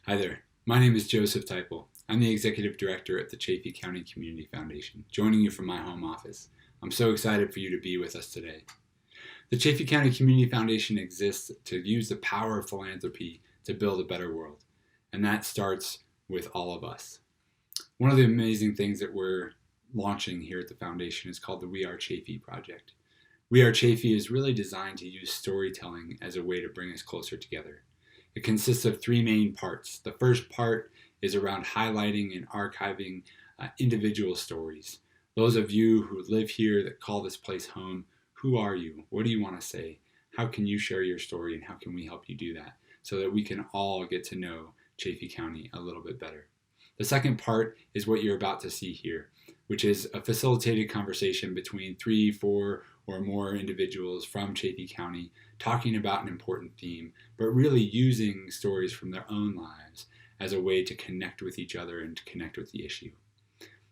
Hi there. My name is Joseph Teipel. I'm the Executive Director at the Chaffee County Community Foundation, joining you from my home office. I'm so excited for you to be with us today. The Chaffee County Community Foundation exists to use the power of philanthropy to build a better world, and that starts with all of us. One of the amazing things that we're launching here at the foundation is called the WeAreChaffee project. WeAreChaffee is really designed to use storytelling as a way to bring us closer together. It consists of three main parts. The first part is around highlighting and archiving individual stories. Those of you who live here that call this place home, who are you? What do you want to say? How can you share your story, and how can we help you do that so that we can all get to know Chaffee County a little bit better? The second part is what you're about to see here, which is a facilitated conversation between 3, 4, or more individuals from Chaffee County talking about an important theme, but really using stories from their own lives as a way to connect with each other and to connect with the issue.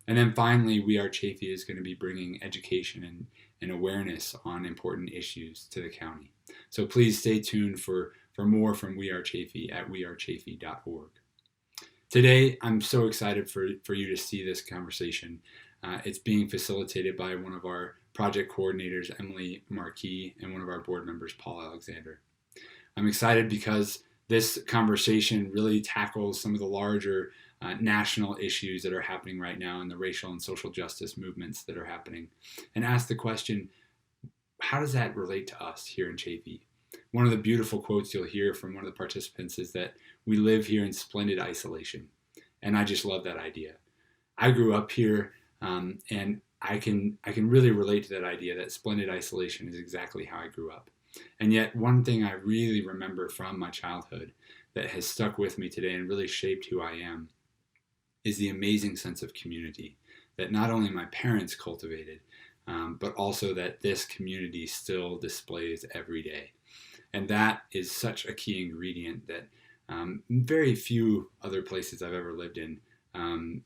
And then finally, WeAreChaffee is going to be bringing education and awareness on important issues to the county. So please stay tuned for more from WeAreChaffee at wearechaffee.org. Today, I'm so excited for you to see this conversation. It's being facilitated by one of our project coordinators, Emily Marquis, and one of our board members, Paul Alexander. I'm excited because this conversation really tackles some of the larger national issues that are happening right now in the racial and social justice movements that are happening, and ask the question, how does that relate to us here in Chaffee? One of the beautiful quotes you'll hear from one of the participants is that we live here in splendid isolation. And I just love that idea. I grew up here, and I can really relate to that idea that splendid isolation is exactly how I grew up. And yet one thing I really remember from my childhood that has stuck with me today and really shaped who I am is the amazing sense of community that not only my parents cultivated, but also that this community still displays every day. And that is such a key ingredient that very few other places I've ever lived in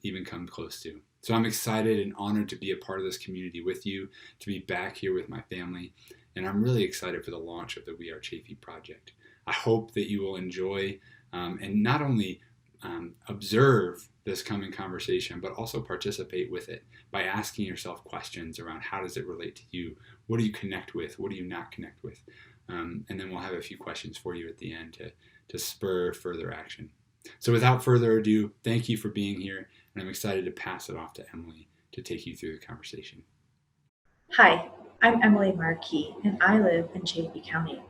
even come close to. So I'm excited and honored to be a part of this community with you, to be back here with my family, and I'm really excited for the launch of the WeAreChaffee project. I hope that you will enjoy and not only observe this coming conversation, but also participate with it by asking yourself questions around how does it relate to you? What do you connect with? What do you not connect with? And then we'll have a few questions for you at the end to spur further action. So without further ado, thank you for being here, and I'm excited to pass it off to Emily to take you through the conversation. Hi, I'm Emily Marquis, and I live in Chaffee County.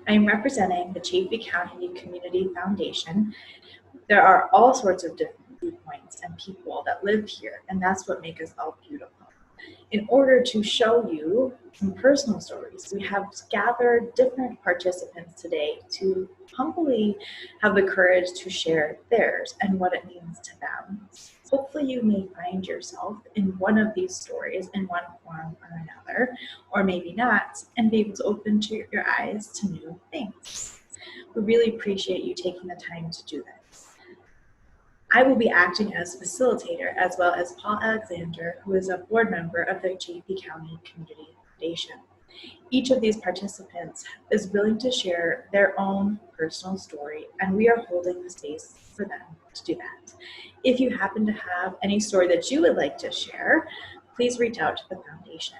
I am representing the Chaffee County Community Foundation. There are all sorts of different viewpoints and people that live here, and that's what makes us all beautiful. In order to show you some personal stories, we have gathered different participants today to humbly have the courage to share theirs and what it means to them. Hopefully you may find yourself in one of these stories in one form or another, or maybe not, and be able to open your eyes to new things. We really appreciate you taking the time to do this. I will be acting as facilitator, as well as Paul Alexander, who is a board member of the Chaffee County Community Foundation. Each of these participants is willing to share their own personal story, and we are holding the space for them to do that. If you happen to have any story that you would like to share, please reach out to the foundation.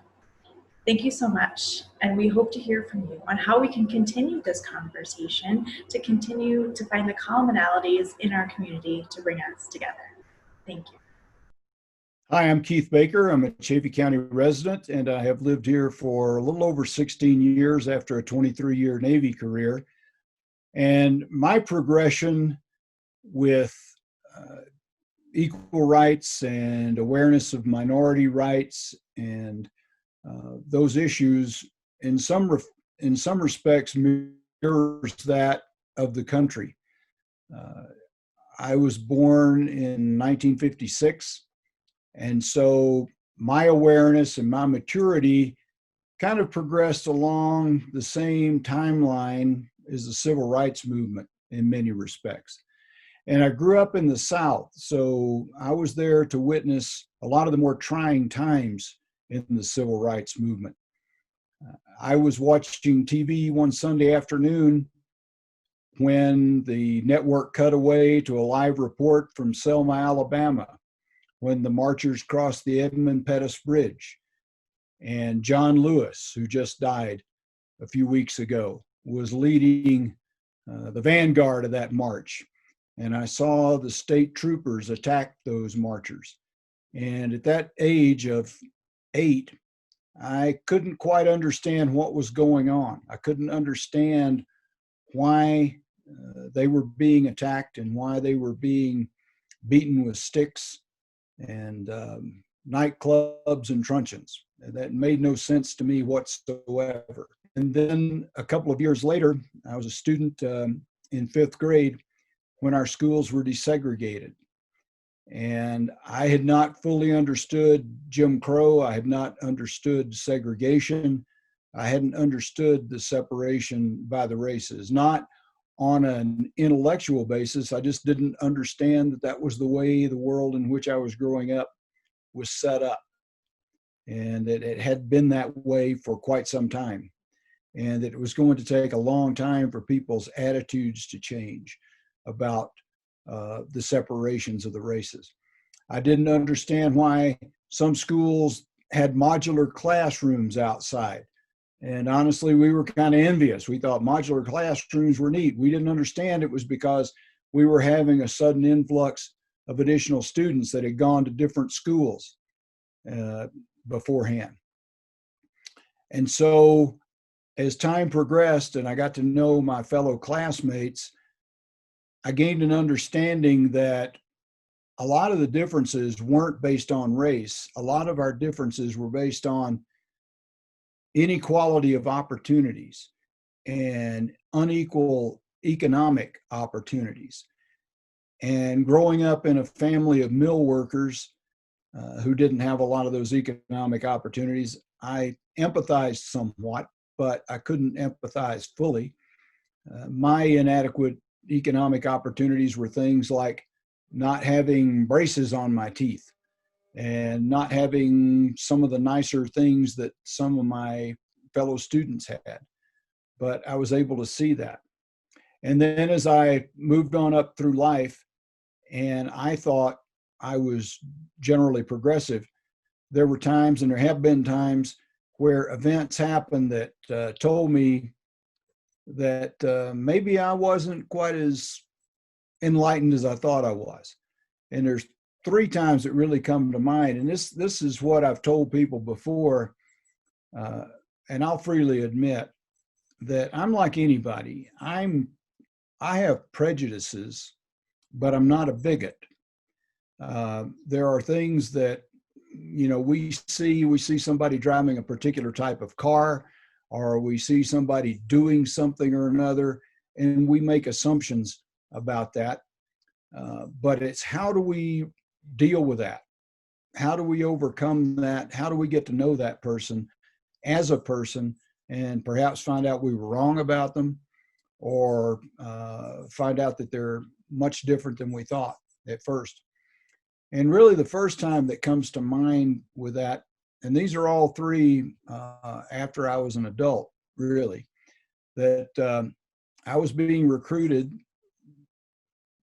Thank you so much, and we hope to hear from you on how we can continue this conversation to continue to find the commonalities in our community to bring us together. Thank you. Hi, I'm Keith Baker. I'm a Chaffee County resident, and I have lived here for a little over 16 years after a 23-year Navy career. And my progression with equal rights and awareness of minority rights and those issues in some respects mirrors that of the country. I was born in 1956, and so my awareness and my maturity kind of progressed along the same timeline as the civil rights movement in many respects. And I grew up in the South, so I was there to witness a lot of the more trying times in the civil rights movement. I was watching TV one Sunday afternoon when the network cut away to a live report from Selma, Alabama, when the marchers crossed the Edmund Pettus Bridge. And John Lewis, who just died a few weeks ago, was leading the vanguard of that march. And I saw the state troopers attack those marchers. And at that age of 8, I couldn't quite understand what was going on. I couldn't understand why they were being attacked and why they were being beaten with sticks and nightclubs and truncheons. That made no sense to me whatsoever. And then a couple of years later, I was a student in 5th grade when our schools were desegregated. And I had not fully understood Jim Crow. I had not understood segregation. I hadn't understood the separation by the races, not on an intellectual basis. I just didn't understand that that was the way the world in which I was growing up was set up. And that it had been that way for quite some time. And that it was going to take a long time for people's attitudes to change about the separations of the races. I didn't understand why some schools had modular classrooms outside. And honestly, we were kind of envious. We thought modular classrooms were neat. We didn't understand it was because we were having a sudden influx of additional students that had gone to different schools beforehand. And so as time progressed and I got to know my fellow classmates, I gained an understanding that a lot of the differences weren't based on race. A lot of our differences were based on inequality of opportunities and unequal economic opportunities. And growing up in a family of mill workers who didn't have a lot of those economic opportunities, I empathized somewhat, but I couldn't empathize fully. My inadequate economic opportunities were things like not having braces on my teeth and not having some of the nicer things that some of my fellow students had. But I was able to see that. And then as I moved on up through life and I thought I was generally progressive, there were times, and there have been times, where events happened that told me that maybe I wasn't quite as enlightened as I thought I was. And there's 3 times that really come to mind. And this is what I've told people before, and I'll freely admit that I'm like anybody. I have prejudices, but I'm not a bigot. There are things that, you know, we see somebody driving a particular type of car, or we see somebody doing something or another, and we make assumptions about that. But it's how do we deal with that? How do we overcome that? How do we get to know that person as a person and perhaps find out we were wrong about them, or find out that they're much different than we thought at first? And really the first time that comes to mind with that, and these are all 3 after I was an adult, really, that I was being recruited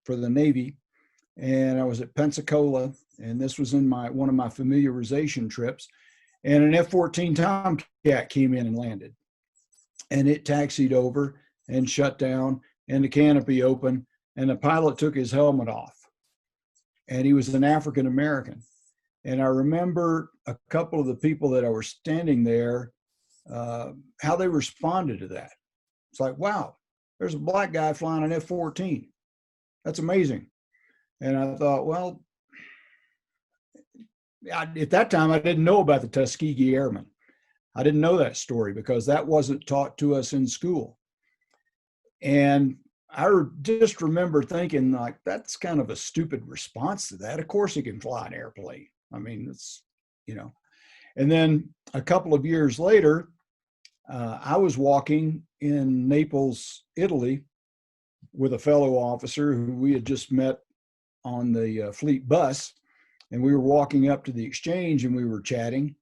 for the Navy, and I was at Pensacola, and this was in one of my familiarization trips, and an F-14 Tomcat came in and landed, and it taxied over and shut down, and the canopy opened, and the pilot took his helmet off. And he was an African American. And I remember a couple of the people that were standing there, how they responded to that. It's like, wow, there's a black guy flying an F-14. That's amazing. And I thought, well, at that time, I didn't know about the Tuskegee Airmen. I didn't know that story because that wasn't taught to us in school. And I just remember thinking, like, that's kind of a stupid response to that. Of course he can fly an airplane. I mean, it's, you know. And then a couple of years later, I was walking in Naples, Italy, with a fellow officer who we had just met on the fleet bus. And we were walking up to the exchange and we were chatting.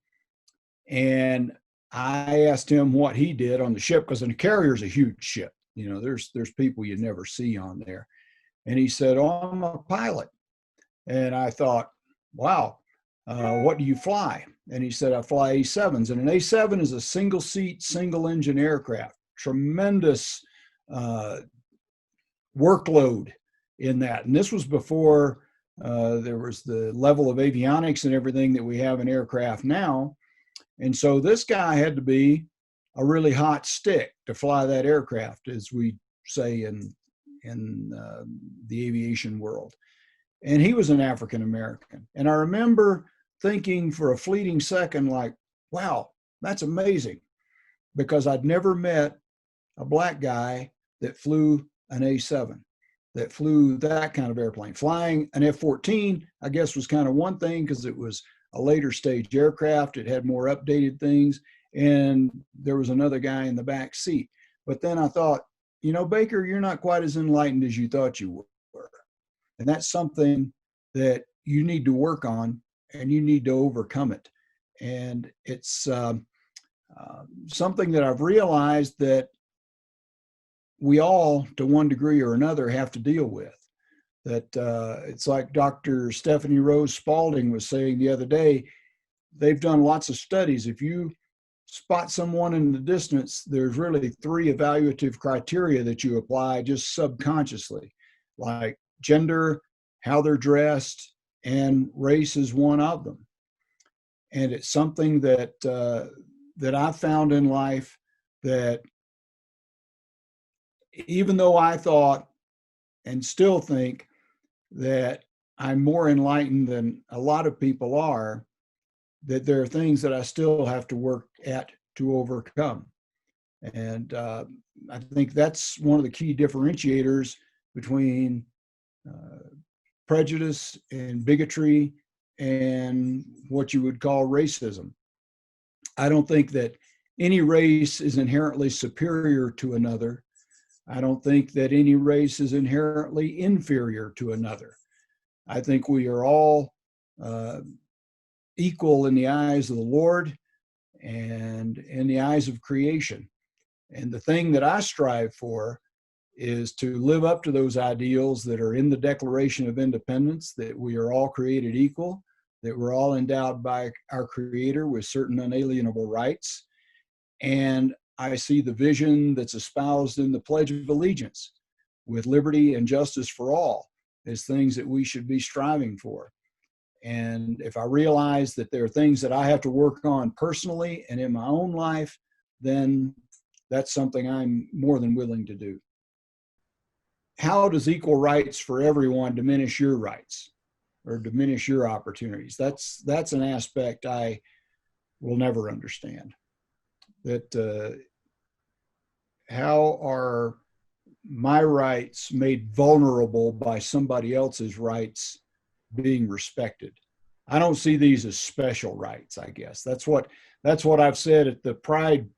And I asked him what he did on the ship, because the carrier's a huge ship. You know, there's people you never see on there. And he said, "Oh, I'm a pilot." And I thought, wow, what do you fly? And he said, "I fly A7s." And an A7 is a single seat, single engine aircraft. Tremendous workload in that. And this was before there was the level of avionics and everything that we have in aircraft now. And so this guy had to be a really hot stick to fly that aircraft, as we say in the aviation world. And he was an African American. And I remember thinking for a fleeting second, like, wow, that's amazing, because I'd never met a black guy that flew an A7, that flew that kind of airplane. Flying an F-14, I guess, was kind of one thing because it was a later stage aircraft. It had more updated things, and there was another guy in the back seat. But then I thought, you know, Baker, you're not quite as enlightened as you thought you were. And that's something that you need to work on, and you need to overcome it. And it's something that I've realized that we all, to one degree or another, have to deal with. That it's like Dr. Stephanie Rose Spalding was saying the other day, they've done lots of studies. If you spot someone in the distance, there's really 3 evaluative criteria that you apply just subconsciously, like gender, how they're dressed, and race is one of them. And it's something that that I found in life, that even though I thought and still think that I'm more enlightened than a lot of people are, that there are things that I still have to work at to overcome. And I think that's one of the key differentiators between prejudice and bigotry and what you would call racism. I don't think that any race is inherently superior to another. I don't think that any race is inherently inferior to another. I think we are all equal in the eyes of the Lord and in the eyes of creation. And the thing that I strive for is to live up to those ideals that are in the Declaration of Independence, that we are all created equal, that we're all endowed by our Creator with certain unalienable rights. And I see the vision that's espoused in the Pledge of Allegiance, with liberty and justice for all, as things that we should be striving for. And if I realize that there are things that I have to work on personally and in my own life, then that's something I'm more than willing to do. How does equal rights for everyone diminish your rights or diminish your opportunities? That's an aspect I will never understand. That how are my rights made vulnerable by somebody else's rights being respected? I don't see these as special rights, I guess. That's what I've said at the Pride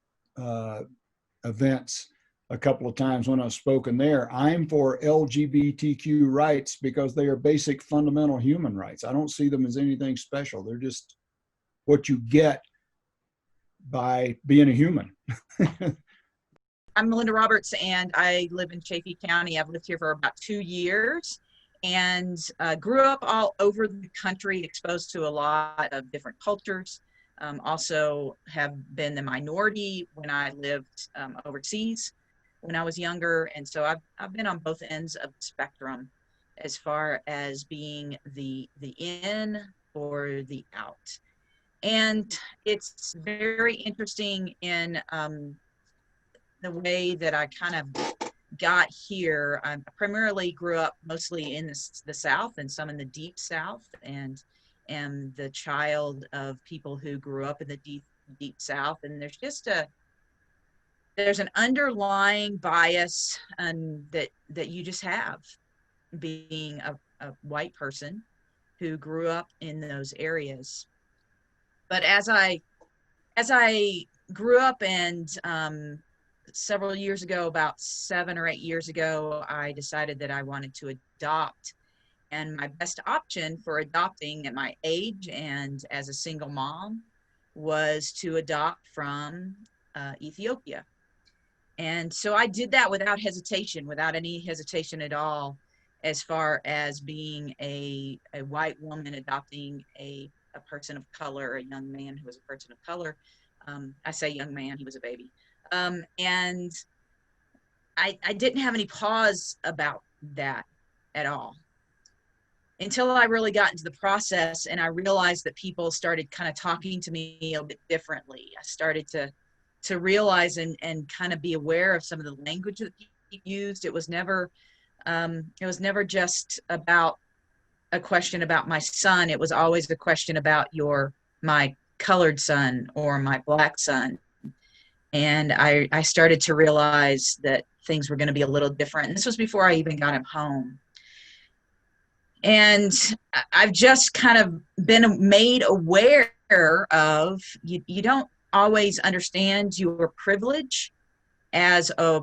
events a couple of times when I've spoken there. I'm for LGBTQ rights because they are basic fundamental human rights. I don't see them as anything special. They're just what you get by being a human. I'm Melinda Roberts, and I live in Chaffee County. I've lived here for about 2 years, and grew up all over the country, exposed to a lot of different cultures. Also have been the minority when I lived overseas when I was younger. And so I've been on both ends of the spectrum as far as being the in or the out. And it's very interesting in the way that I kind of got here. I primarily grew up mostly in the South and some in the deep South, and am the child of people who grew up in the deep South. And there's an underlying bias that you just have, being a white person who grew up in those areas. But as I grew up, and several years ago, about 7 or 8 years ago, I decided that I wanted to adopt. And my best option for adopting at my age and as a single mom was to adopt from Ethiopia. And so I did that without hesitation, without any hesitation at all, as far as being a white woman adopting a person of color, a young man who was a person of color. I say young man, he was a baby. And I didn't have any pause about that at all until I really got into the process and I realized that people started kind of talking to me a bit differently. I started to realize and kind of be aware of some of the language that people used. It was never just about a question about my son. It was always a question about my colored son or my black son. And I started to realize that things were going to be a little different. And this was before I even got him home. And I've just kind of been made aware of you don't always understand your privilege as a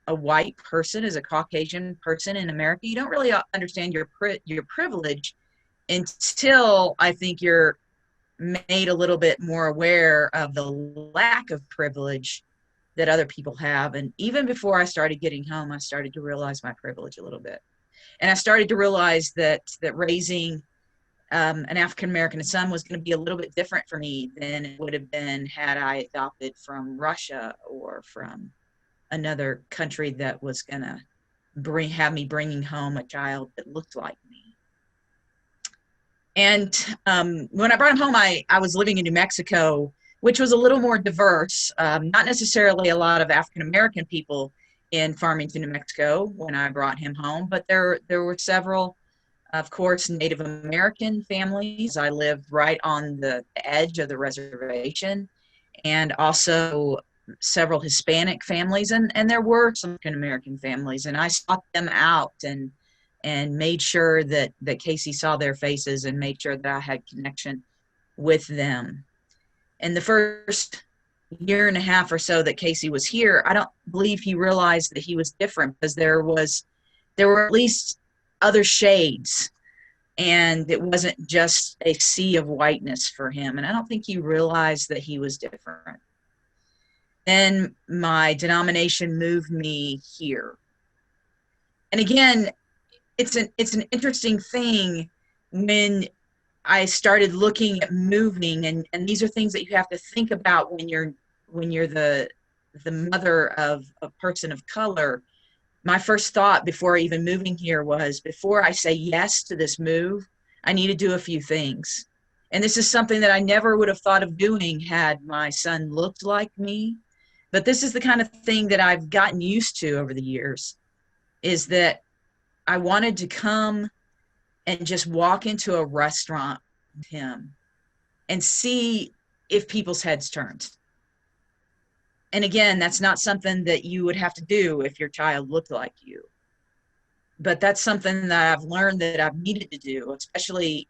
white person, as a Caucasian person in America. You don't really understand your privilege until I think you're made a little bit more aware of the lack of privilege that other people have. And even before I started getting home, I started to realize my privilege a little bit. And I started to realize that raising an African-American son was going to be a little bit different for me than it would have been had I adopted from Russia or from another country that was going to have me bringing home a child that looked like me. And when I brought him home, I was living in New Mexico, which was a little more diverse, not necessarily a lot of African-American people in Farmington, New Mexico when I brought him home, but there were several, of course, Native American families. I lived right on the edge of the reservation, and also several Hispanic families, and there were some African American families, and I sought them out and made sure that Casey saw their faces and made sure that I had connection with them. And the first year and a half or so that Casey was here, I don't believe he realized that he was different, because there were at least other shades, and it wasn't just a sea of whiteness for him. And I don't think he realized that he was different. Then my denomination moved me here. And again, it's an interesting thing when I started looking at moving, and these are things that you have to think about when you're the mother of a person of color. My first thought before even moving here was, before I say yes to this move, I need to do a few things. And this is something that I never would have thought of doing had my son looked like me. But this is the kind of thing that I've gotten used to over the years, is that I wanted to come and just walk into a restaurant with him and see if people's heads turned. And again, that's not something that you would have to do if your child looked like you. But that's something that I've learned that I've needed to do, especially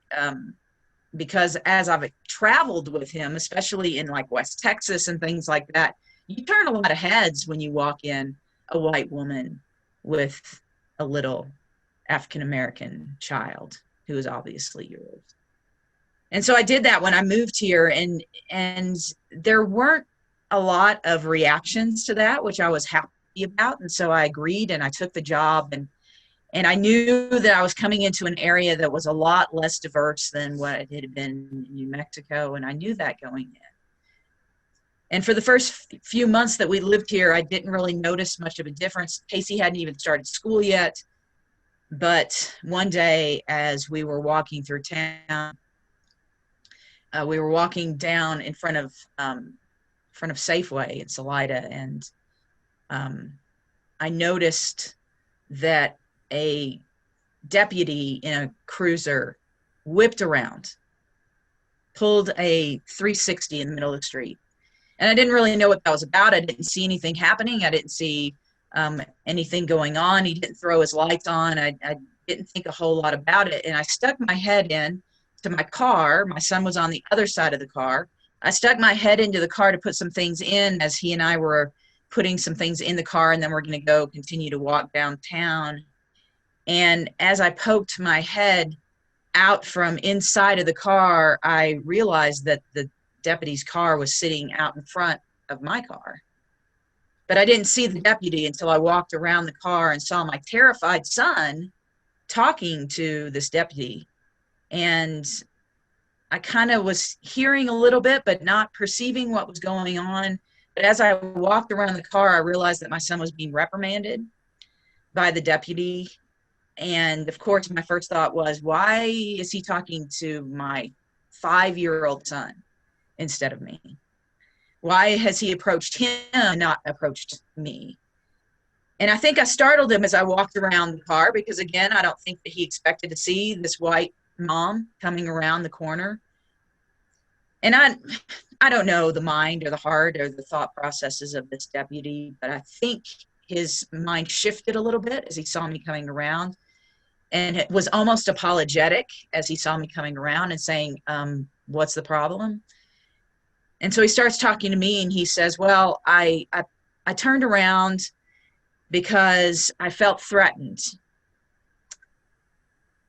because as I've traveled with him, especially in like West Texas and things like that, you turn a lot of heads when you walk in a white woman with a little African-American child who is obviously yours. And so I did that when I moved here, and there weren't a lot of reactions to that, which I was happy about. And so I agreed and I took the job, and I knew that I was coming into an area that was a lot less diverse than what it had been in New Mexico. And I knew that going in. And for the first few months that we lived here, I didn't really notice much of a difference. Casey hadn't even started school yet. But one day, as we were walking through town, we were walking down in front of Safeway in Salida, and I noticed that a deputy in a cruiser whipped around, pulled a 360 in the middle of the street. And I didn't really know what that was about. I didn't see anything happening. I didn't see anything going on. He didn't throw his lights on. I didn't think a whole lot about it. And I stuck my head in to my car. My son was on the other side of the car. I stuck my head into the car to put some things in, as he and I were putting some things in the car, and then we're going to continue to walk downtown. And as I poked my head out from inside of the car, I realized that the deputy's car was sitting out in front of my car. But I didn't see the deputy until I walked around the car and saw my terrified son talking to this deputy. And I kind of was hearing a little bit, but not perceiving what was going on. But as I walked around the car, I realized that my son was being reprimanded by the deputy. And of course, my first thought was, why is he talking to my 5-year-old son instead of me? Why has he approached him and not approached me? And I think I startled him as I walked around the car, because again, I don't think that he expected to see this white mom coming around the corner. And I don't know the mind or the heart or the thought processes of this deputy, but I think his mind shifted a little bit as he saw me coming around, and it was almost apologetic as he saw me coming around and saying, what's the problem? And so he starts talking to me and he says, well, I turned around because I felt threatened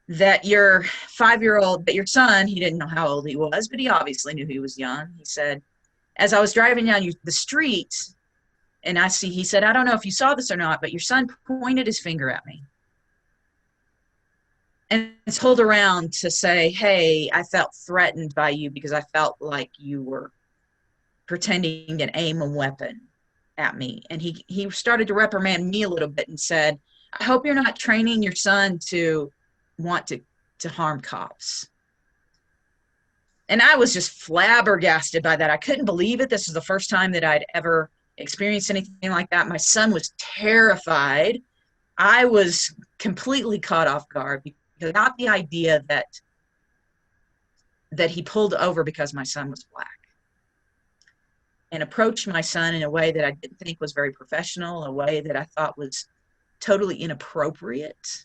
that your 5-year-old, that your son, he didn't know how old he was, but he obviously knew he was young. He said, as I was driving down the street and he said, I don't know if you saw this or not, but your son pointed his finger at me and pulled around to say, hey, I felt threatened by you because I felt like you were pretending to aim a weapon at me. And he started to reprimand me a little bit and said, I hope you're not training your son to want to harm cops. And I was just flabbergasted by that. I couldn't believe it. This was the first time that I'd ever experienced anything like that. My son was terrified. I was completely caught off guard because not the idea that he pulled over because my son was black and approached my son in a way that I didn't think was very professional, a way that I thought was totally inappropriate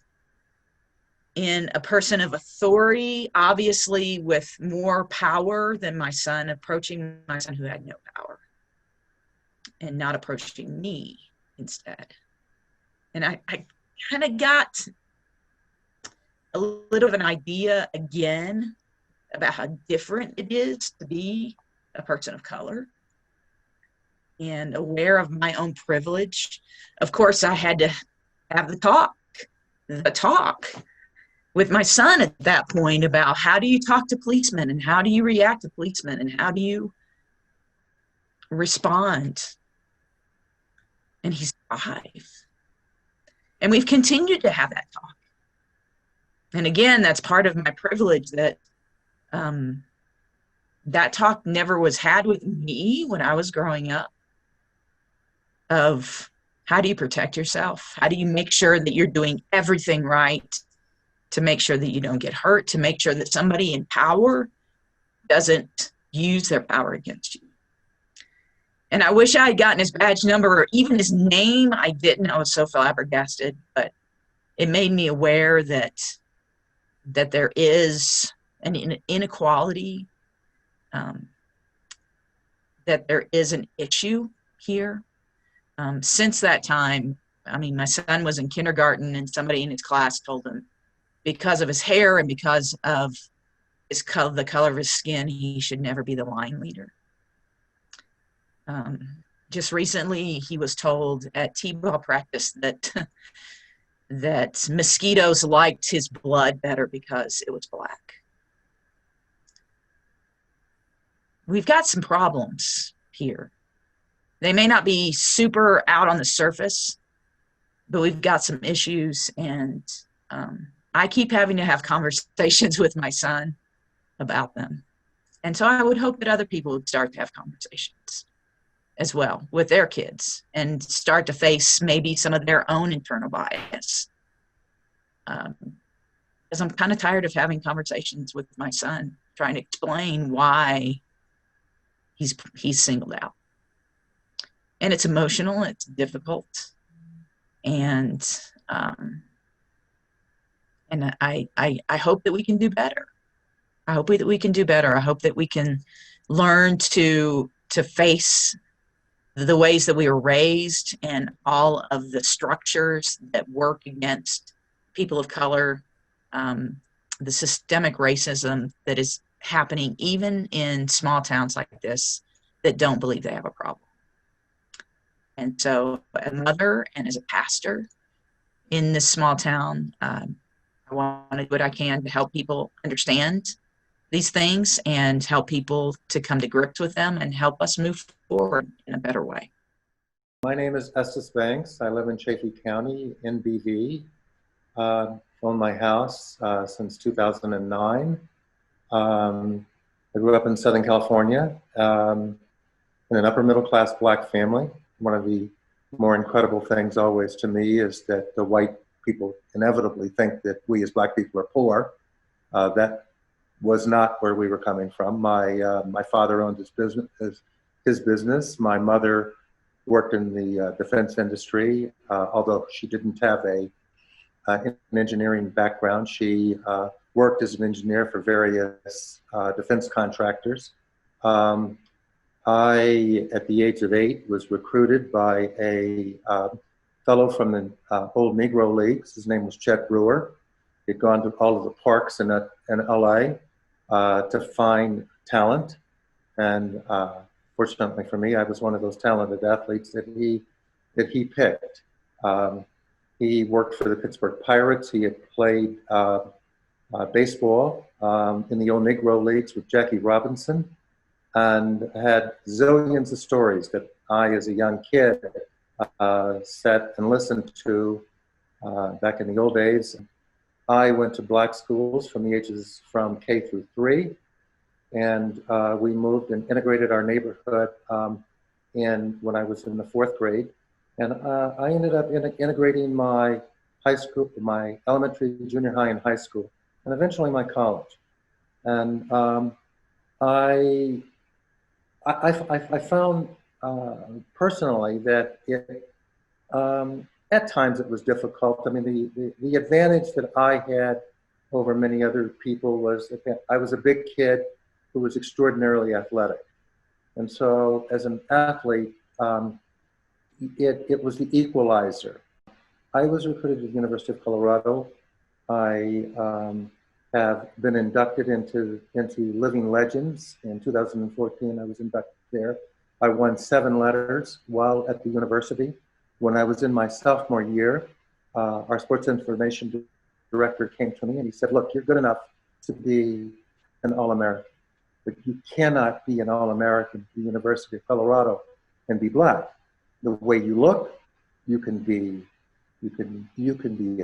in a person of authority, obviously with more power than my son, approaching my son who had no power and not approaching me instead. And I kind of got a little of an idea again about how different it is to be a person of color and aware of my own privilege. Of course, I had to have the talk with my son at that point about how do you talk to policemen and how do you react to policemen and how do you respond. And he's 5. And we've continued to have that talk. And again, that's part of my privilege that that talk never was had with me when I was growing up, of how do you protect yourself? How do you make sure that you're doing everything right to make sure that you don't get hurt, to make sure that somebody in power doesn't use their power against you? And I wish I had gotten his badge number or even his name. I didn't. I was so flabbergasted, but it made me aware that there is an inequality, that there is an issue here. Since that time, I mean, my son was in kindergarten and somebody in his class told him because of his hair and because of the color of his skin, he should never be the line leader. Just recently, he was told at T-ball practice that mosquitoes liked his blood better because it was black. We've got some problems here. They may not be super out on the surface, but we've got some issues, and I keep having to have conversations with my son about them. And so I would hope that other people would start to have conversations as well with their kids and start to face maybe some of their own internal bias. Because I'm kind of tired of having conversations with my son, trying to explain why he's singled out. And it's emotional, it's difficult. And I hope that we can do better. I hope that we can do better. I hope that we can learn to face the ways that we were raised and all of the structures that work against people of color, the systemic racism that is happening even in small towns like this that don't believe they have a problem. And so as a mother and as a pastor in this small town, I want to do what I can to help people understand these things and help people to come to grips with them and help us move forward in a better way. My name is Estes Banks. I live in Chaffee County, NBV. Own my house since 2009. I grew up in Southern California in an upper middle class Black family. One of the more incredible things always to me is that the white people inevitably think that we as Black people are poor. That was not where we were coming from. My father owned his business. My mother worked in the defense industry, although she didn't have an engineering background. She worked as an engineer for various defense contractors. I, at the age of 8, was recruited by a fellow from the old Negro Leagues. His name was Chet Brewer. He'd gone to all of the parks in LA to find talent. And fortunately for me, I was one of those talented athletes that he picked. He worked for the Pittsburgh Pirates. He had played baseball in the old Negro Leagues with Jackie Robinson, and had zillions of stories that I, as a young kid, sat and listened to back in the old days. I went to Black schools from the ages from K through 3, and we moved and integrated our neighborhood when I was in the 4th grade. And I ended up integrating my high school, my elementary, junior high, and high school, and eventually my college. And I found personally that at times it was difficult. I mean, the advantage that I had over many other people was that I was a big kid who was extraordinarily athletic. And so as an athlete, it was the equalizer. I was recruited to the University of Colorado. I have been inducted into Living Legends. In 2014, I was inducted there. I won 7 letters while at the university. When I was in my sophomore year, our sports information director came to me and he said, "Look, you're good enough to be an All-American, but you cannot be an All-American at the University of Colorado and be Black. The way you look, you can be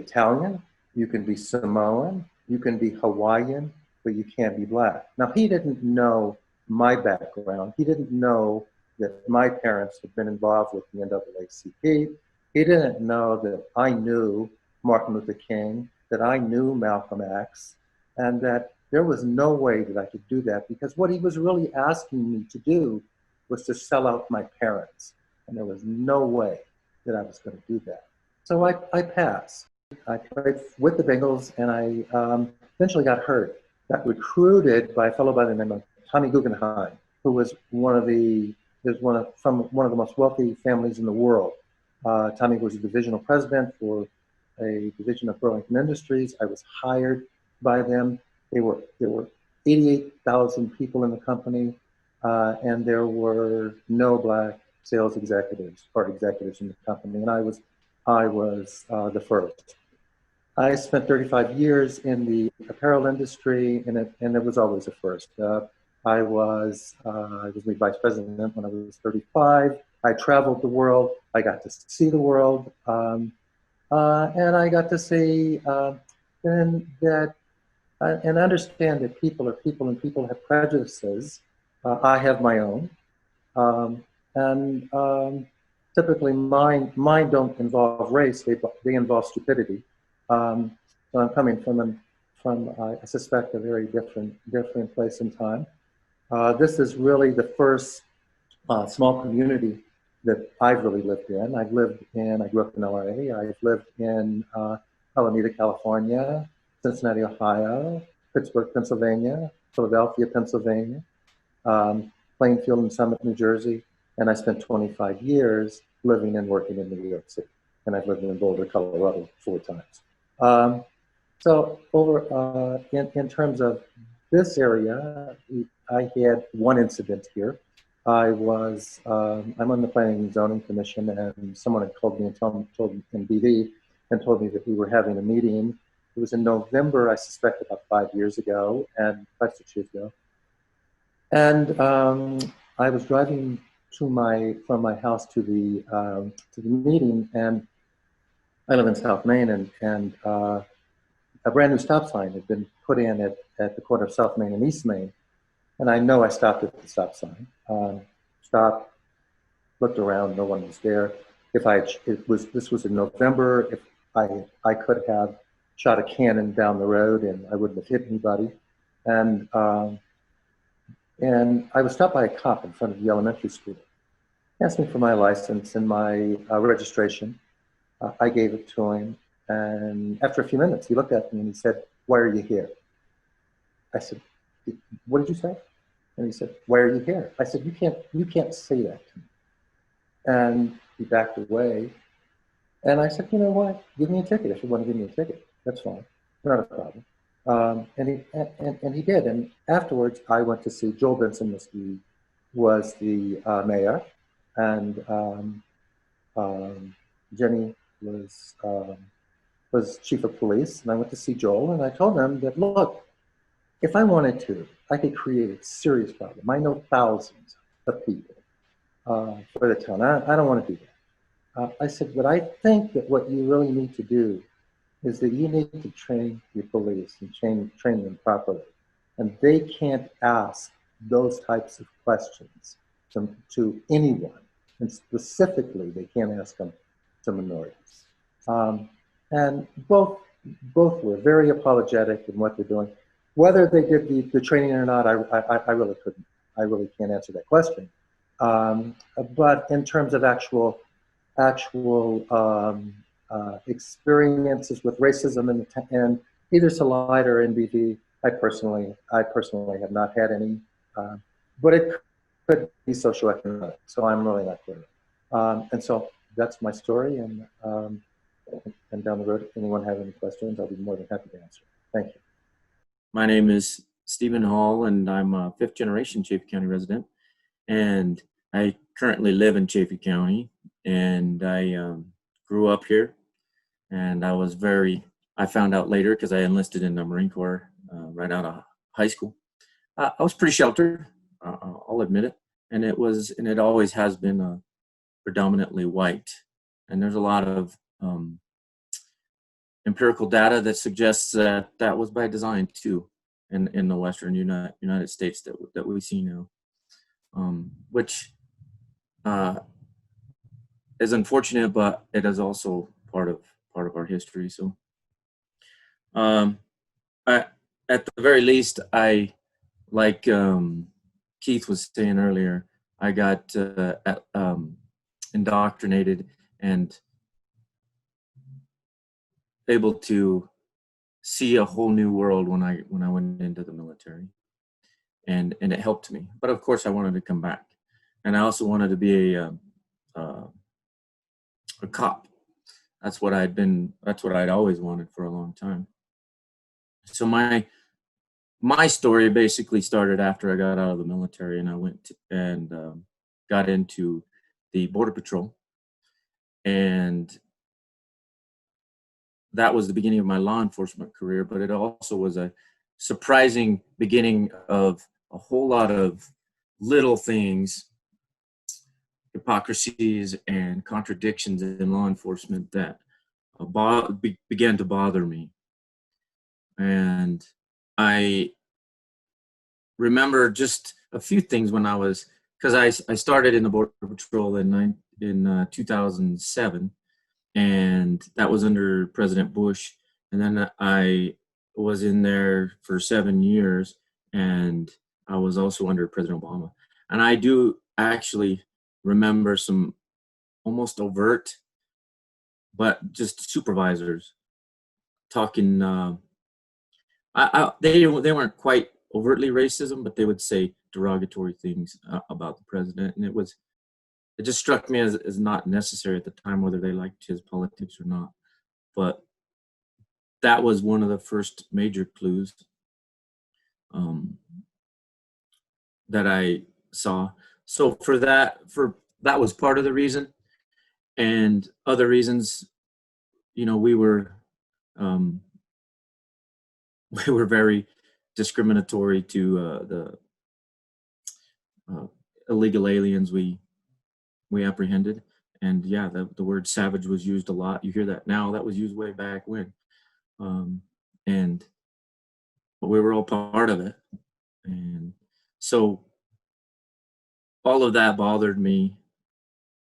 Italian, you can be Samoan, you can be Hawaiian, but you can't be Black." Now, he didn't know my background. He didn't know that my parents had been involved with the NAACP. He didn't know that I knew Martin Luther King, that I knew Malcolm X, and that there was no way that I could do that, because what he was really asking me to do was to sell out my parents. And there was no way that I was going to do that. So I passed. I played with the Bengals, and I eventually got hurt. Got recruited by a fellow by the name of Tommy Guggenheim, who was one of the most wealthy families in the world. Tommy was a divisional president for a division of Burlington Industries. I was hired by them. There were 88,000 people in the company, and there were no Black sales executives or executives in the company, and I was the first. I spent 35 years in the apparel industry, and it was always a first. I was made vice president when I was 35. I traveled the world. I got to see the world, and I got to see and understand that people are people, and people have prejudices. I have my own, and typically mine don't involve race. They involve stupidity. So I'm coming from I suspect a very different place and time. This is really the first small community that I've really lived in. I grew up in LA. I've lived in Alameda, California, Cincinnati, Ohio, Pittsburgh, Pennsylvania, Philadelphia, Pennsylvania, Plainfield and Summit, New Jersey, and I spent 25 years living and working in New York City. And I've lived in Boulder, Colorado 4 times. So over in terms of this area, I had one incident here. I'm on the Planning and Zoning Commission, and someone had called me and told me in BV and told me that we were having a meeting. It was in November, I suspect, about 5 years ago, and 5-6 years ago. And I was driving from my house to the meeting, and I live in South Main, and a brand new stop sign had been put in at the corner of South Main and East Main. And I know I stopped at the stop sign, stopped, looked around, no one was there. This was in November, if I could have shot a cannon down the road and I wouldn't have hit anybody. And I was stopped by a cop in front of the elementary school. He asked me for my license and my registration. I gave it to him. And after a few minutes, he looked at me and he said, "Why are you here?" I said, "What did you say?" And he said, "Why are you here?" I said, you can't say that to me." And he backed away. And I said, "You know what? Give me a ticket if you want to give me a ticket. That's fine. Not a problem." And he did. And afterwards, I went to see Joel Benson was the mayor, and Jenny was chief of police. And I went to see Joel, and I told him that, look, if I wanted to, I could create a serious problem. I know thousands of people for the town. I don't want to do that. I said, but I think that what you really need to do is that you need to train your police and train them properly. And they can't ask those types of questions to anyone. And specifically, they can't ask them to minorities. And both were very apologetic in what they're doing. Whether they did the training or not, I really couldn't. I really can't answer that question. But in terms of actual experiences with racism in either Salida or NBV, I personally have not had any. But it could be socioeconomic, so I'm really not clear. And so that's my story. And down the road, if anyone have any questions, I'll be more than happy to answer. Thank you. My name is Stephen Hall, and I'm a fifth-generation Chaffee County resident. And I currently live in Chaffee County, and I grew up here. And I found out later because I enlisted in the Marine Corps right out of high school. I was pretty sheltered, I'll admit it. And it always has been predominantly white. And there's a lot of empirical data that suggests that was by design too, in the Western United States that we see now, which is unfortunate, but it is also part of our history. So, at the very least, I like Keith was saying earlier, I got indoctrinated and able to see a whole new world when I went into the military, and it helped me. But of course, I wanted to come back, and I also wanted to be a cop. That's what I'd always wanted for a long time. So my story basically started after I got out of the military, and I went and got into the Border Patrol, and that was the beginning of my law enforcement career, but it also was a surprising beginning of a whole lot of little things, hypocrisies and contradictions in law enforcement that began to bother me. And I remember just a few things when because I started in the Border Patrol in 2007, and that was under President Bush. And then I was in there for 7 years, and I was also under President Obama. And I do actually remember some almost overt, but just supervisors talking. They weren't quite overtly racism, but they would say derogatory things about the president, and it just struck me as not necessary at the time, whether they liked his politics or not. But that was one of the first major clues that I saw. So that was part of the reason, and other reasons, we were very discriminatory to the illegal aliens we apprehended. And yeah, the word savage was used a lot. You hear that now. That was used way back when. But we were all part of it. And so all of that bothered me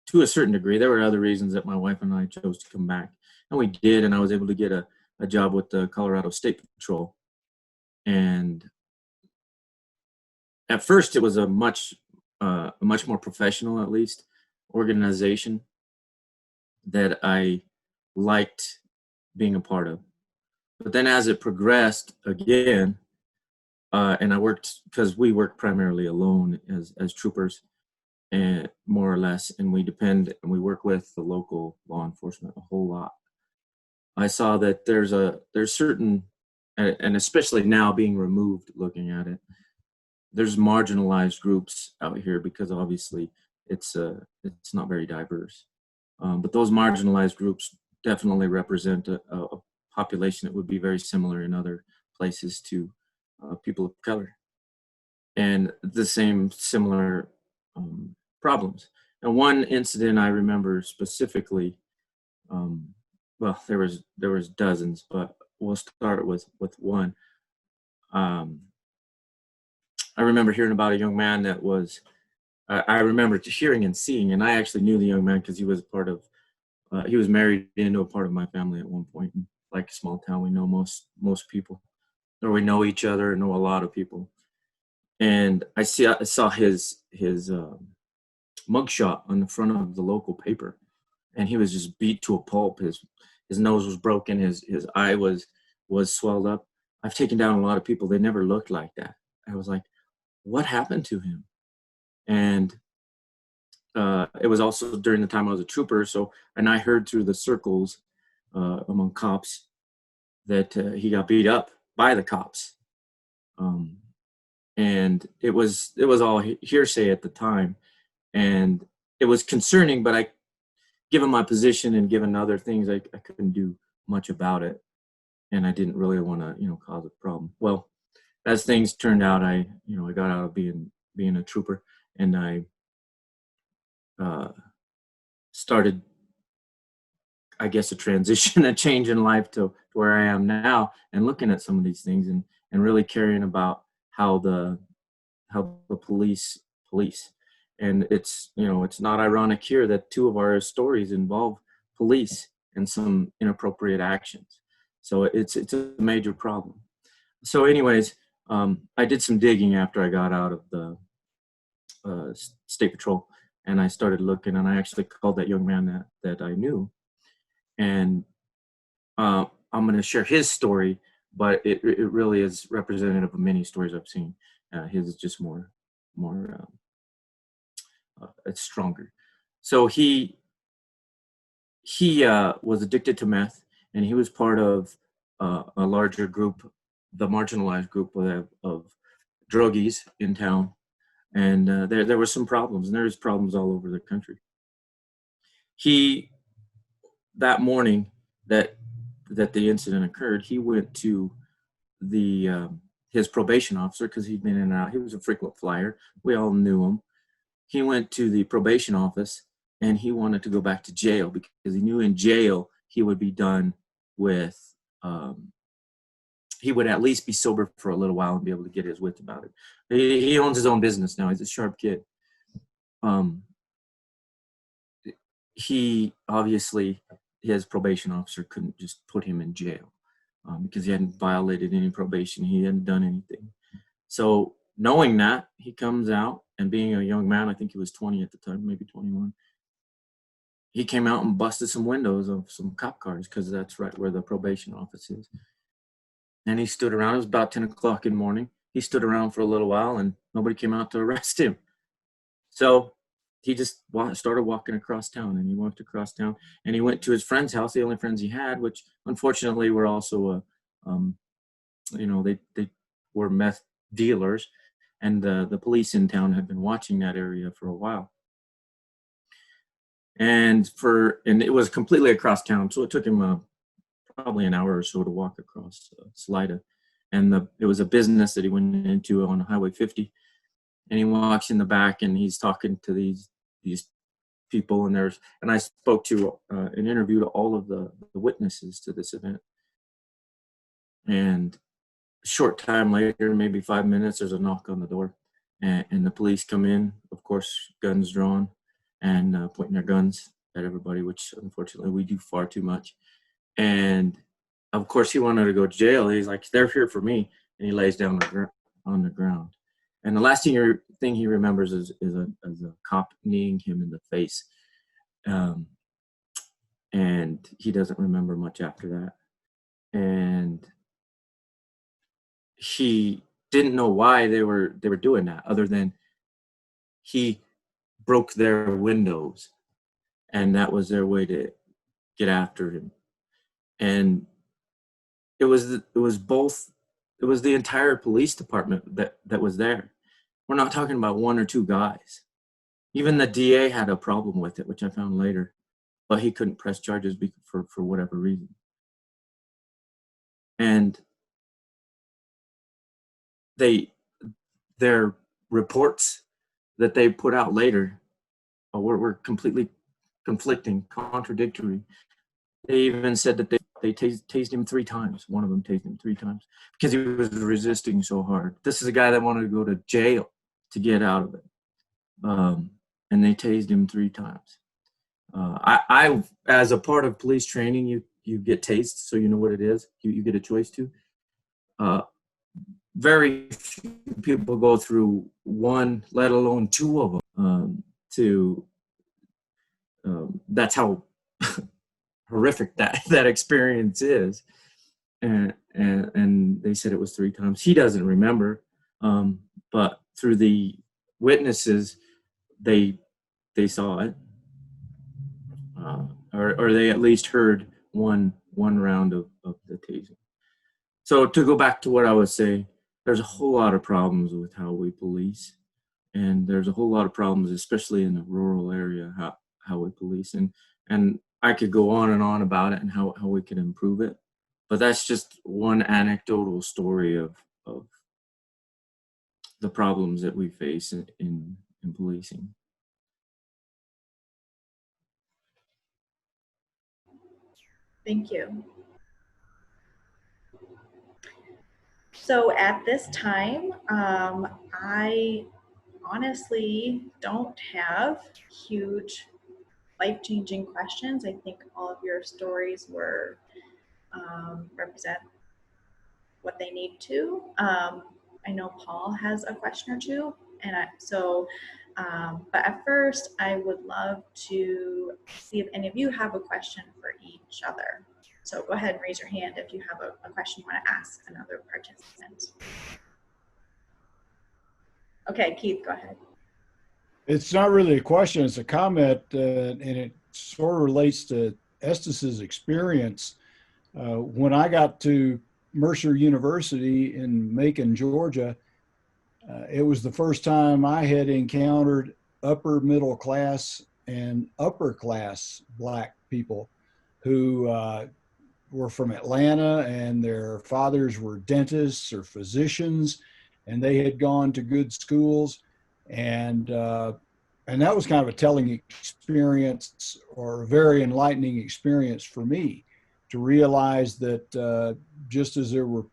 to a certain degree. There were other reasons that my wife and I chose to come back. And we did, and I was able to get a job with the Colorado State Patrol. And at first it was a much more professional, at least, organization that I liked being a part of. But then as it progressed again, and I worked, because we work primarily alone as troopers, and more or less, and we work with the local law enforcement a whole lot. I saw that there's certain, and especially now being removed, looking at it, there's marginalized groups out here, because obviously it's not very diverse. But those marginalized groups definitely represent a population that would be very similar in other places to people of color, and the similar problems. And one incident I remember specifically, well, there was dozens, but we'll start with one. I remember hearing about a young man that was, I remember hearing and seeing, and I actually knew the young man because he was he was married into a part of my family at one point. And like a small town, we know most people, or we know each other, know a lot of people. And I saw his mugshot on the front of the local paper, and he was just beat to a pulp. His nose was broken. His eye was swelled up. I've taken down a lot of people. They never looked like that. I was like, what happened to him? And it was also during the time I was a trooper. And I heard through the circles among cops that he got beat up by the cops. And it was all hearsay at the time. And it was concerning, but given my position and given other things, I couldn't do much about it. And I didn't really want to, cause a problem. Well, as things turned out, I got out of being a trooper, and I started, I guess, a transition, a change in life to where I am now, and looking at some of these things and really caring about how the police. And it's not ironic here that two of our stories involve police and some inappropriate actions. So it's a major problem. So anyways, I did some digging after I got out of the State Patrol, and I started looking, and I actually called that young man that I knew. And I'm going to share his story, but it really is representative of many stories I've seen. His is just more it's stronger. So he was addicted to meth, and he was part of a larger group, the marginalized group of druggies in town. And there were some problems, and there's problems all over the country. That morning that the incident occurred, he went to his probation officer, because he'd been in and out. He was a frequent flyer. We all knew him. He went to the probation office, and he wanted to go back to jail because he knew in jail he would be done with, he would at least be sober for a little while and be able to get his wits about it. He owns his own business now. He's a sharp kid. He obviously, his probation officer couldn't just put him in jail because he hadn't violated any probation. He hadn't done anything. So knowing that, he comes out, and being a young man, I think he was 20 at the time, maybe 21, he came out and busted some windows of some cop cars, because that's right where the probation office is. And he stood around. It was about 10 o'clock in the morning. He stood around for a little while, and nobody came out to arrest him. So he just started walking across town, and he walked across town, and he went to his friend's house, the only friends he had, which unfortunately were also, they were meth dealers. and the police in town had been watching that area for a while. And it was completely across town, so it took him probably an hour or so to walk across Salida. And it was a business that he went into on Highway 50. And he walks in the back and he's talking to these people, and I spoke to and interviewed all of the witnesses to this event. And a short time later, maybe 5 minutes, there's a knock on the door, and the police come in, of course, guns drawn, and pointing their guns at everybody, which unfortunately we do far too much. And of course, he wanted to go to jail. He's like, "They're here for me," and he lays down on the ground. And the last thing he remembers is a cop kneeing him in the face. And he doesn't remember much after that. And he didn't know why they were doing that, other than he broke their windows, and that was their way to get after him. And it was the entire police department that was there. We're not talking about one or two guys. Even the DA had a problem with it, which I found later, but he couldn't press charges for whatever reason. And their reports that they put out later were completely conflicting, contradictory. They even said that they tased him 3 times. One of them tased him 3 times because he was resisting so hard. This is a guy that wanted to go to jail to get out of it. And they tased him 3 times. I as a part of police training, you get tased, so you know what it is. You get a choice to. Very few people go through 1, let alone 2 of them. That's how horrific that experience is. And they said it was 3 times. He doesn't remember, but through the witnesses, they saw it, or they at least heard one round of the tasing. So to go back to what I was saying, there's a whole lot of problems with how we police, and there's a whole lot of problems, especially in the rural area, how we police. And I could go on and on about it and how we can improve it, but that's just one anecdotal story of the problems that we face in policing. Thank you. So at this time, I honestly don't have huge life-changing questions. I think all of your stories represent what they need to. I know Paul has a question or two, but at first I would love to see if any of you have a question for each other. So go ahead and raise your hand if you have a question you want to ask another participant. Okay, Keith, go ahead. It's not really a question, it's a comment, and it sort of relates to Estes's experience. When I got to Mercer University in Macon, Georgia, it was the first time I had encountered upper middle class and upper class Black people who were from Atlanta, and their fathers were dentists or physicians, and they had gone to good schools. And that was kind of a telling experience, or a very enlightening experience for me, to realize that just as there were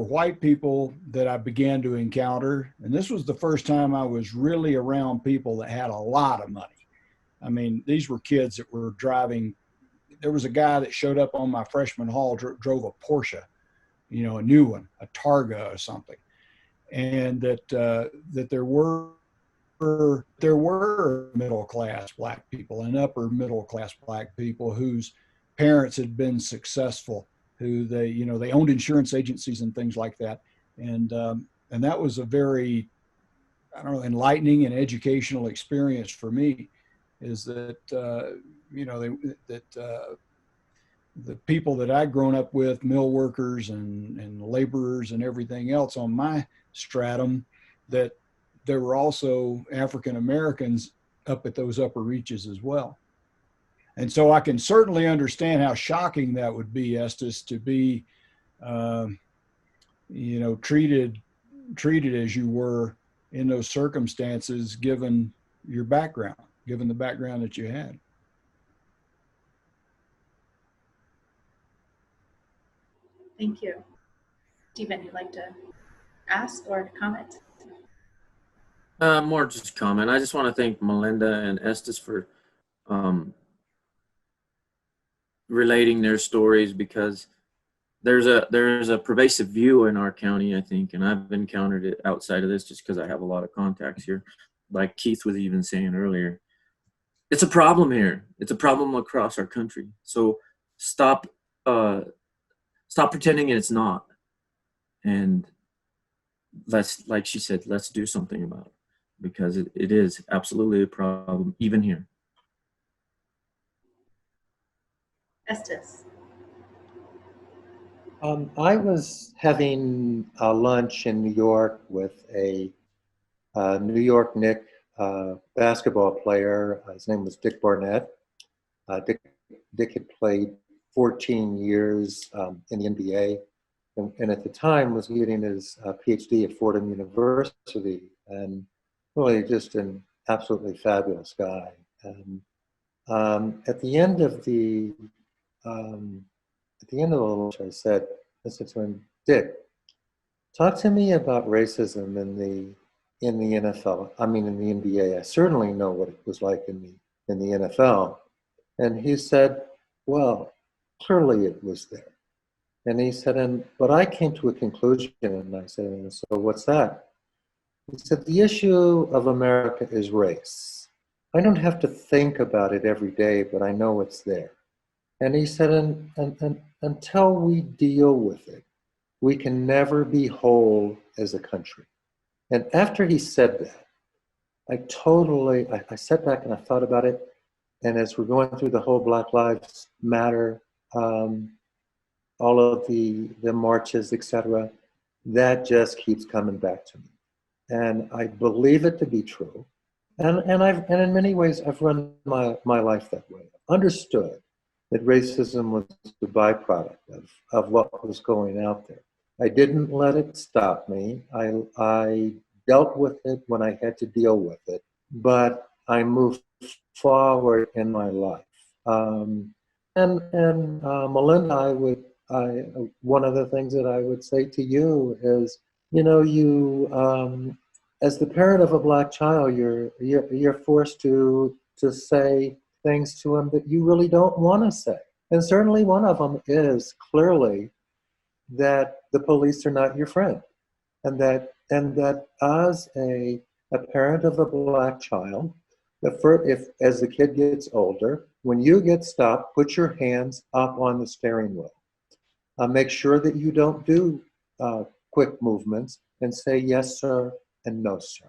white people that I began to encounter, and this was the first time I was really around people that had a lot of money. I mean, these were kids that were driving. There was a guy that showed up on my freshman hall, drove a Porsche, a new one, a Targa or something. And that there were middle class Black people and upper middle class Black people whose parents had been successful, who they owned insurance agencies and things like that. And that was a very, enlightening and educational experience for me, is that, the people that I'd grown up with, mill workers and laborers and everything else on my stratum, that there were also African Americans up at those upper reaches as well. And so I can certainly understand how shocking that would be, Estes, to be, treated as you were in those circumstances, given your background, given the background that you had. Thank you. Stephen, you'd like to ask or comment? More just comment. I just want to thank Melinda and Estes for relating their stories, because there's a pervasive view in our county, I think, and I've encountered it outside of this just because I have a lot of contacts here. Like Keith was even saying earlier, it's a problem here. It's a problem across our country. So stop pretending it's not, and let's, like she said, let's do something about it, because it is absolutely a problem even here. Estes. I was having a lunch in New York with a New York Knicks basketball player. His name was Dick Barnett. Dick had played 14 years in the NBA, and at the time was getting his PhD at Fordham University, and really just an absolutely fabulous guy. And at the end of the lunch, I said to him, Dick, talk to me about racism in the NFL. I mean, in the NBA. I certainly know what it was like in the NFL. And he said, well, clearly it was there. And he said, but I came to a conclusion. And I said, and so what's that? He said, the issue of America is race. I don't have to think about it every day, but I know it's there. And he said, and until we deal with it, we can never be whole as a country. And after he said that, I sat back and I thought about it. And as we're going through the whole Black Lives Matter, all of the marches, etc., that just keeps coming back to me. And I believe it to be true. And in many ways, I've run my life that way. Understood that racism was the byproduct of what was going out there. I didn't let it stop me. I dealt with it when I had to deal with it, but I moved forward in my life. Melinda, one of the things that I would say to you is, as the parent of a Black child, you're forced to say things to him that you really don't want to say. And certainly one of them is clearly that the police are not your friend. And that as a parent of a Black child, if as the kid gets older, when you get stopped, put your hands up on the steering wheel. Make sure that you don't do quick movements and say yes, sir, and no, sir.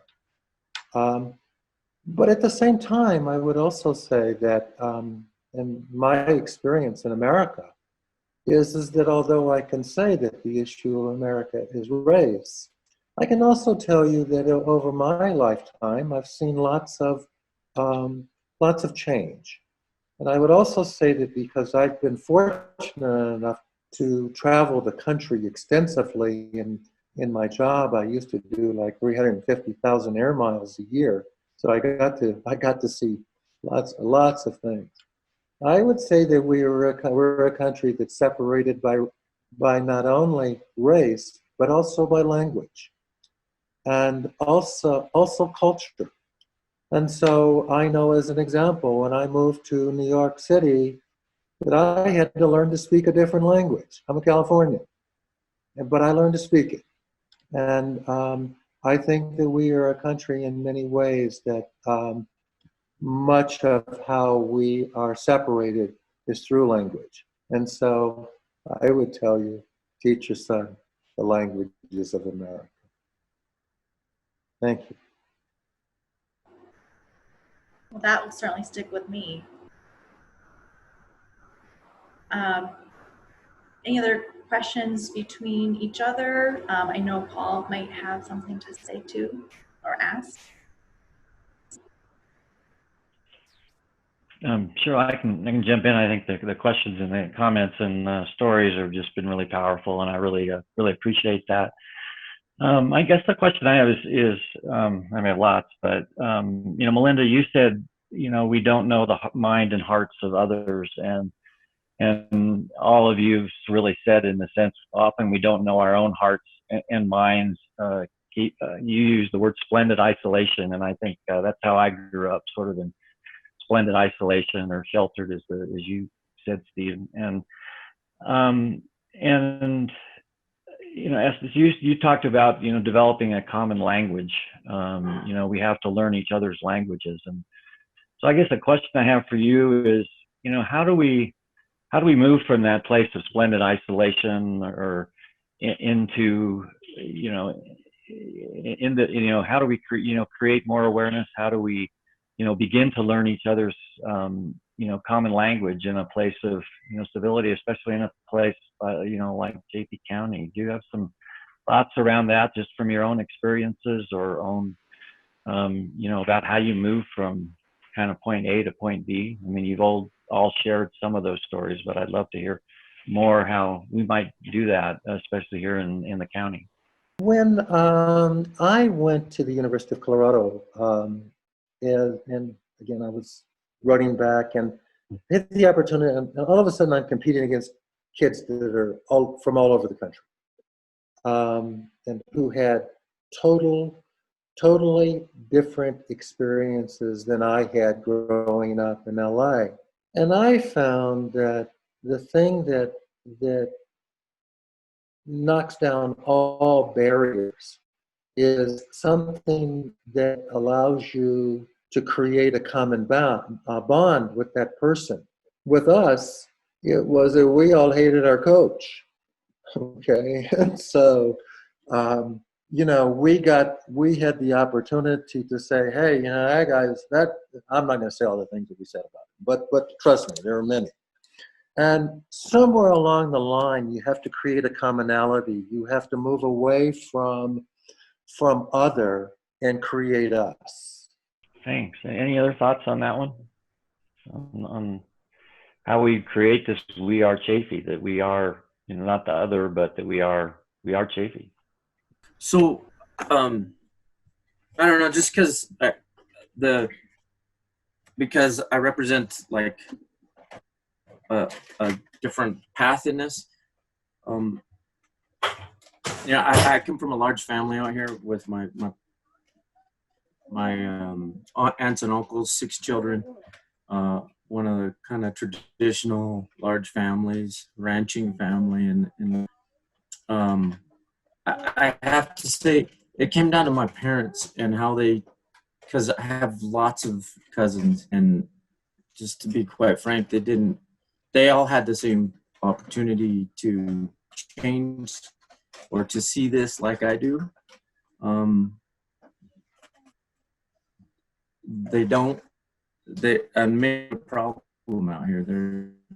But at the same time, I would also say that in my experience in America is that although I can say that the issue of America is race, I can also tell you that over my lifetime, I've seen lots of change. And I would also say that because I've been fortunate enough to travel the country extensively in my job, I used to do like 350,000 air miles a year. So I got to see lots of things. I would say that we're a country that's separated by not only race, but also by language, and also culture. And so I know, as an example, when I moved to New York City, that I had to learn to speak a different language. I'm a Californian, but I learned to speak it. And I think that we are a country in many ways that much of how we are separated is through language. And so I would tell you, teach your son the languages of America. Thank you. Well, that will certainly stick with me. Any other questions between each other? I know Paul might have something to say too, or ask. Sure, I can jump in. I think the questions and the comments and stories have just been really powerful, and I really appreciate that. I guess the question I have is I mean, I have lots, but you know, Melinda, you said, you know, we don't know the mind and hearts of others, and all of you've really said, in the sense, often we don't know our own hearts and minds. You use the word splendid isolation, and I think that's how I grew up, sort of in splendid isolation, or sheltered, as you said, Steve. And you know, Estes, you talked about, you know, developing a common language. You know, we have to learn each other's languages, and so I guess the question I have for you is, you know, how do we move from that place of splendid isolation, or into, you know, how do we create more awareness? How do we, you know, begin to learn each other's, you know, common language in a place of, you know, civility, especially in a place, you know, like Chaffee County? Do you have some thoughts around that, just from your own experiences, or own, you know, about how you move from kind of point A to point B? I mean, you've all shared some of those stories, but I'd love to hear more how we might do that, especially here in the county. When I went to the University of Colorado, and again, I was running back and had the opportunity, and all of a sudden I'm competing against kids that are from all over the country, and who had totally different experiences than I had growing up in LA. And I found that the thing that knocks down all barriers is something that allows you to create a common bond with that person. With us, it was that we all hated our coach. Okay, and so you know, we had the opportunity to say, hey, you know, that guy's that. I'm not going to say all the things that we said about him, but trust me, there are many. And somewhere along the line, you have to create a commonality. You have to move away from other and create us. Thanks. Any other thoughts on that one? On how we create this "we are Chaffee," that we are, you know, not the other, but that we are Chaffee. So, I don't know, just because I represent like a different path in this. You know, I come from a large family out here with my aunts and uncles, 6 children. One of the kind of traditional large families, ranching family, and I have to say, it came down to my parents and how because I have lots of cousins, and just to be quite frank, they all had the same opportunity to change or to see this like I do. They made a problem out here.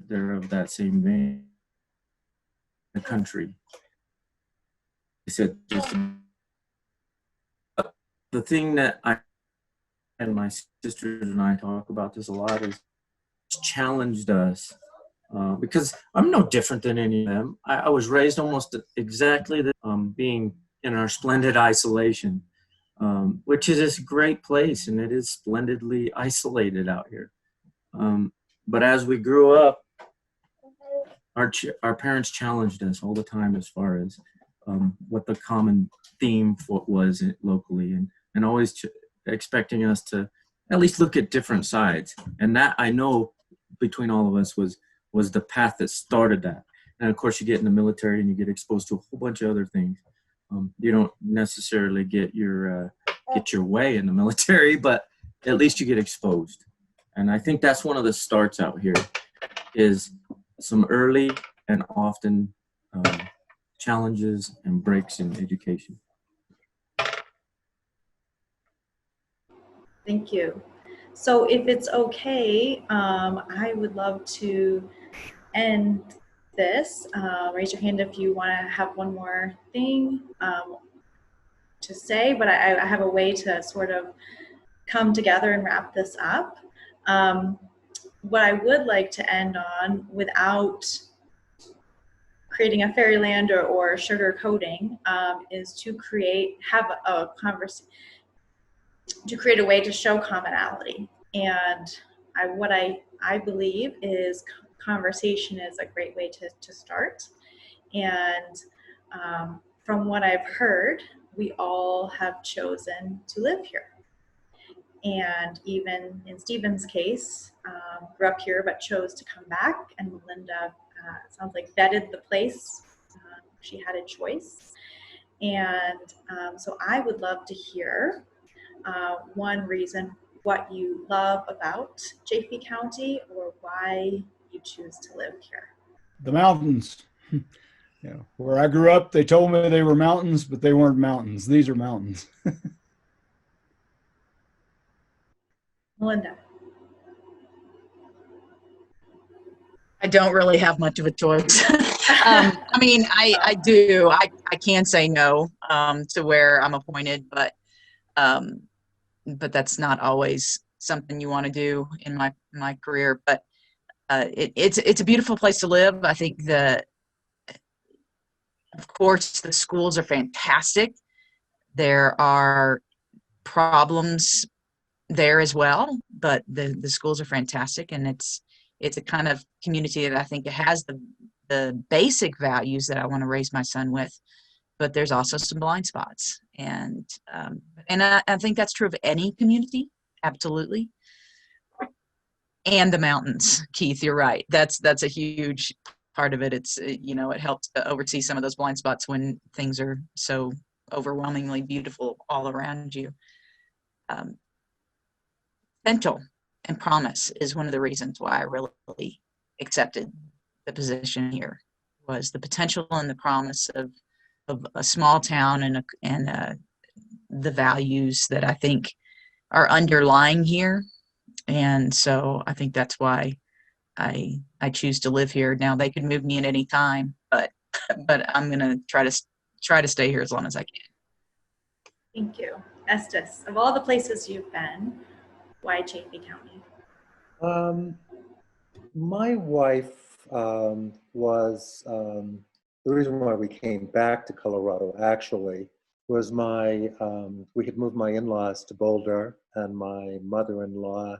They're of that same vein. The country. They said just the thing that I and my sisters and I talk about this a lot is challenged us, because I'm no different than any of them. I was raised almost exactly being in our splendid isolation, which is this great place, and it is splendidly isolated out here. But as we grew up, our parents challenged us all the time as far as what the common theme was locally, and always expecting us to at least look at different sides. And that, I know, between all of us was the path that started that. And of course, you get in the military and you get exposed to a whole bunch of other things. You don't necessarily get your way in the military, but at least you get exposed. And I think that's one of the starts out here, is some early and often challenges and breaks in education. Thank you. So if it's okay, I would love to end this. Raise your hand if you want to have one more thing to say, but I have a way to sort of come together and wrap this up. What I would like to end on, without creating a fairyland or sugarcoating, is to create a way to show commonality. And what I believe is conversation is a great way to start. And from what I've heard, we all have chosen to live here. And even in Stephen's case, grew up here but chose to come back. And Melinda, it sounds like, vetted the place. She had a choice. And so I would love to hear one reason what you love about Chaffee County, or why you choose to live here. The mountains. Where I grew up, they told me they were mountains, but they weren't mountains. These are mountains. Melinda. I don't really have much of a choice. I mean, I do. I can say no to where I'm appointed, but that's not always something you want to do in my career. But it's a beautiful place to live. I think of course, the schools are fantastic. There are problems there as well, but the schools are fantastic, and it's a kind of community that I think it has the basic values that I want to raise my son with, but there's also some blind spots, and I think that's true of any community, absolutely. And the mountains, Keith, you're right. That's a huge part of it. It's it helps to oversee some of those blind spots when things are so overwhelmingly beautiful all around you. Potential and promise is one of the reasons why I really accepted the position here, was the potential and the promise of a small town and the values that I think are underlying here. And so I think that's why I choose to live here. Now, they could move me at any time, but I'm going to try to stay here as long as I can. Thank you. Estes, of all the places you've been, why Chaffee County? My wife was the reason why we came back to Colorado, actually, was we had moved my in-laws to Boulder, and my mother-in-law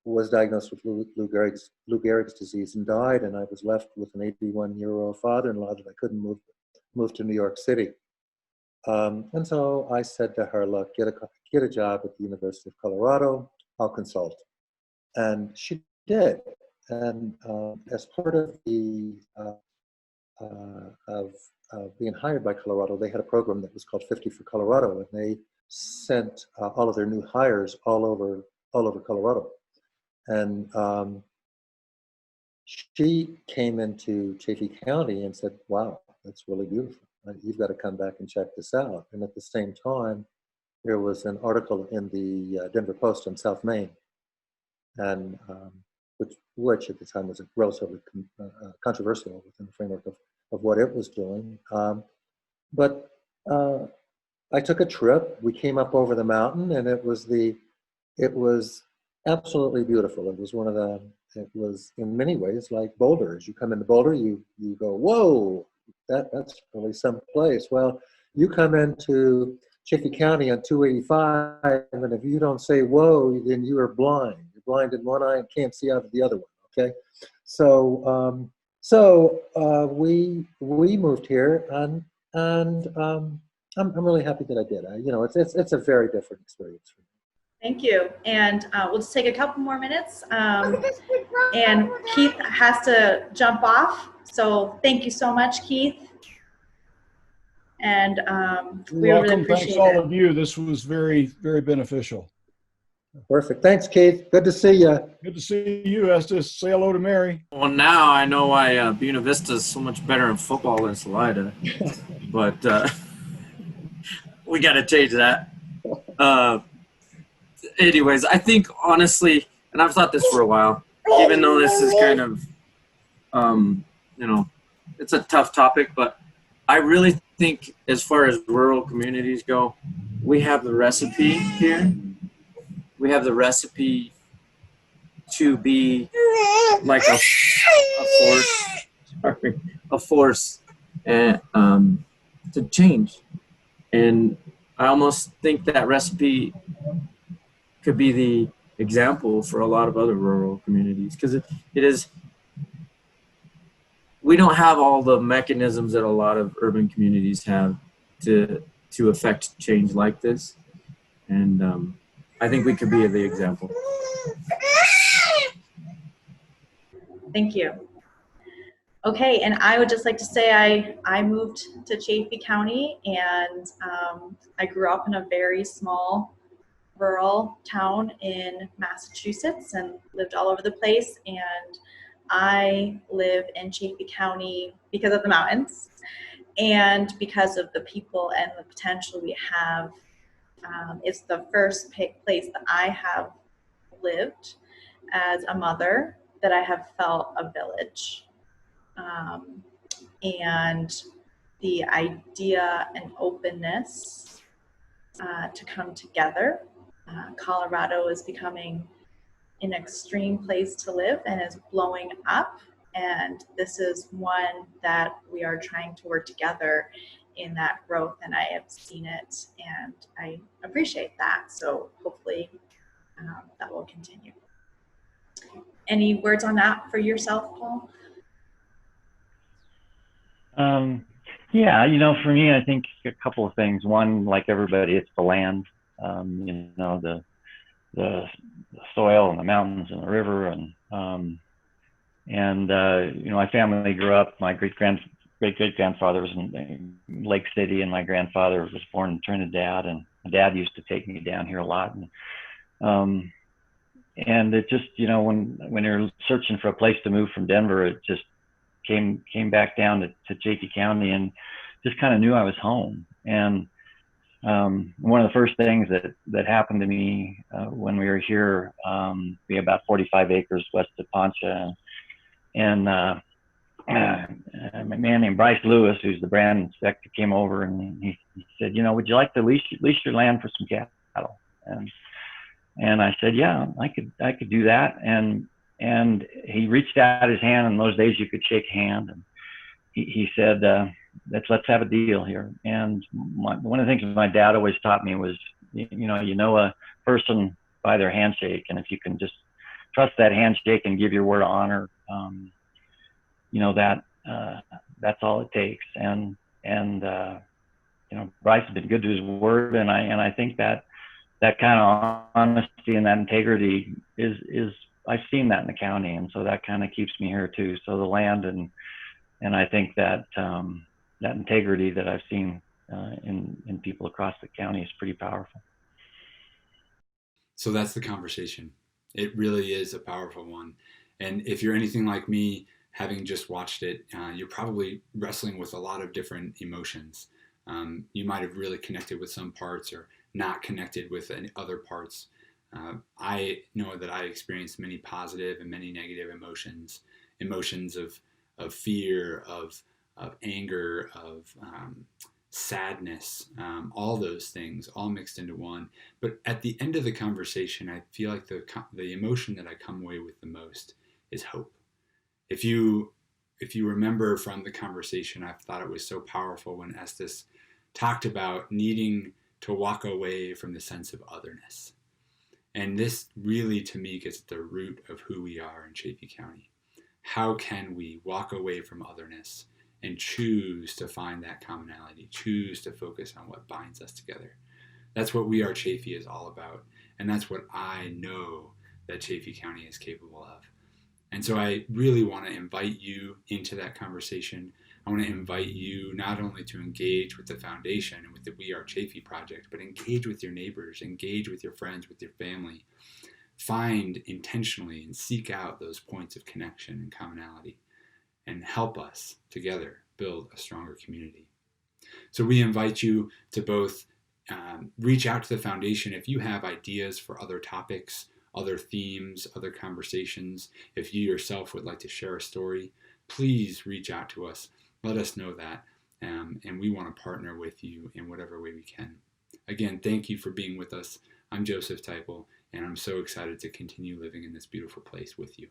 was diagnosed with Lou Gehrig's disease and died, and I was left with an 81-year-old father-in-law that I couldn't move to New York City. And so I said to her, look, get a job at the University of Colorado, I'll consult. And she did. And as part of the being hired by Colorado, they had a program that was called 50 for Colorado, and they sent all of their new hires all over Colorado. And she came into Chaffee County and said, wow, that's really beautiful. You've got to come back and check this out. And at the same time, there was an article in the Denver Post on South Main, and which at the time was relatively controversial within the framework of what it was doing. But I took a trip. We came up over the mountain, and it was absolutely beautiful. It was in many ways like Boulder. As you come into Boulder, you go, whoa, that's really some place. Well, you come into Chaffee County on 285, and if you don't say whoa, then you are blind. You're blind in one eye and can't see out of the other one. Okay, so we moved here, and I'm really happy that I did. It's a very different experience for me. Thank you. And we'll just take a couple more minutes. And Keith has to jump off. So thank you so much, Keith. And we really appreciate it. Thanks all of you. This was very, very beneficial. Perfect. Thanks, Keith. Good to see you. Good to see you, Estes. Say hello to Mary. Well, now I know why Buena Vista is so much better in football than Salida, but we got to change that. Anyways, I think honestly, and I've thought this for a while, even though this is kind of, you know, it's a tough topic, but I really think as far as rural communities go, we have the recipe here. We have the recipe to be like a force and to change. And I almost think that recipe could be the example for a lot of other rural communities, because it is, we don't have all the mechanisms that a lot of urban communities have to affect change like this. And I think we could be the example. Thank you. Okay, and I would just like to say I moved to Chaffee County, and I grew up in a very small rural town in Massachusetts and lived all over the place. And I live in Chaffee County because of the mountains and because of the people and the potential we have. It's the first place that I have lived as a mother that I have felt a village. And the idea and openness to come together. Colorado is becoming an extreme place to live and is blowing up. And this is one that we are trying to work together in that growth. And I have seen it and I appreciate that. So hopefully that will continue. Any words on that for yourself, Paul? Yeah, you know, for me, I think a couple of things. One, like everybody, it's the land, you know, the soil and the mountains and the river. And you know, my family grew up, my great-great-grandfather was in Lake City, and my grandfather was born in Trinidad, and my dad used to take me down here a lot. And it just, you know, when you're searching for a place to move from Denver, it just came back down to Chaffee County, and just kind of knew I was home. And one of the first things that happened to me when we were here, we had about 45 acres west of Poncha, and a man named Bryce Lewis, who's the brand inspector, came over and he said, you know, would you like to lease your land for some cattle? And I said, yeah, I could do that. And he reached out his hand. In those days, you could shake a hand. And he said, let's have a deal here. And one of the things my dad always taught me was, you know a person by their handshake. And if you can just trust that handshake and give your word of honor, you know, that's all it takes. And you know, Bryce has been good to his word. And I think that kind of honesty and that integrity is I've seen that in the county, and so that kind of keeps me here too. So the land and I think that that integrity that I've seen in people across the county is pretty powerful. So that's the conversation. It really is a powerful one. And if you're anything like me, having just watched it, you're probably wrestling with a lot of different emotions. You might have really connected with some parts or not connected with other parts. I know that I experienced many positive and many negative emotions of fear, of anger, of sadness, all those things, all mixed into one. But at the end of the conversation, I feel like the emotion that I come away with the most is hope. If you remember from the conversation, I thought it was so powerful when Estes talked about needing to walk away from the sense of otherness. And this really, to me, gets at the root of who we are in Chaffee County. How can we walk away from otherness and choose to find that commonality, choose to focus on what binds us together? That's what WeAreChaffee is all about. And that's what I know that Chaffee County is capable of. And so I really want to invite you into that conversation. I want to invite you not only to engage with the foundation and with the WeAreChaffee project, but engage with your neighbors, engage with your friends, with your family. Find intentionally and seek out those points of connection and commonality, and help us together build a stronger community. So we invite you to both reach out to the foundation if you have ideas for other topics other themes, other conversations. If you yourself would like to share a story, please reach out to us. Let us know that. And we want to partner with you in whatever way we can. Again, thank you for being with us. I'm Joseph Teipel, and I'm so excited to continue living in this beautiful place with you.